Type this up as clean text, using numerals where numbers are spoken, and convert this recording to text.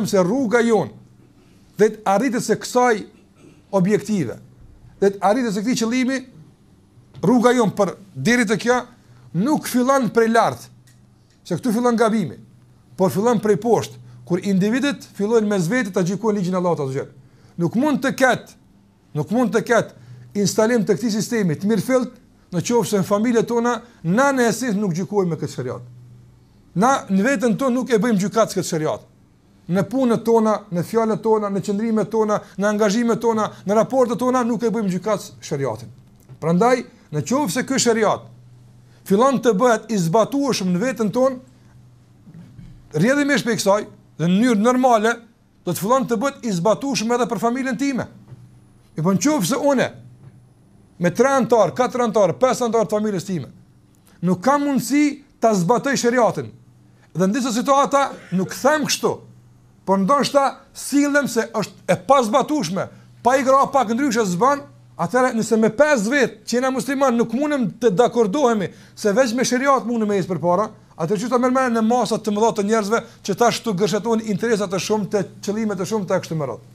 se rruga jonë dhe të arritës se kësaj objektive, dhe të arritës se këti qëllimi, rruga jonë për deri të kjo, nuk fillon prej lartë, se këtu fillon gabimi, por fillon prej poshtë, kur individet fillojnë me vetë të gjykojnë ligjin e Allahut azza wa jall. Nuk mund të ketë instalim të këtij sistemi të mirëfillt nëse në familjet tona na në esencë nuk gjykojmë me këtë shariat. Na në veten tonë nuk e bëjmë gjykat këtë shariat. Në punët tona, në fjalët tona, në qëndrimet tona, në angazhimet tona, në raportet tona nuk e bëjmë gjykat shariatin. Prandaj, nëse ky shariat fillon të bëhet i zbatueshëm në veten tonë, rrjedhimisht me kësaj, dhe në mënyrë normale, do të fillon të bëhet i zbatueshëm edhe për familjen time. E po nëse unë me 3 antar, 4 antar, 5 antar të familjes time, nuk kam mundësi ta zbatoj shariatin. Dhe në disa situata nuk them kështu, por ndoshta sillem se është e pazbatueshme, pa i gra pak ndryshe zban. Atëherë nëse me 5 vjet që jena musliman nuk mundem të dakordohemi se veç me shariat mundem me ecë përpara, atëherë çfarë merrem në masa të mëdha të njerëzve që tash këtu gërshetojnë interesa të shumta, qëllime të shumta kështu me radhë.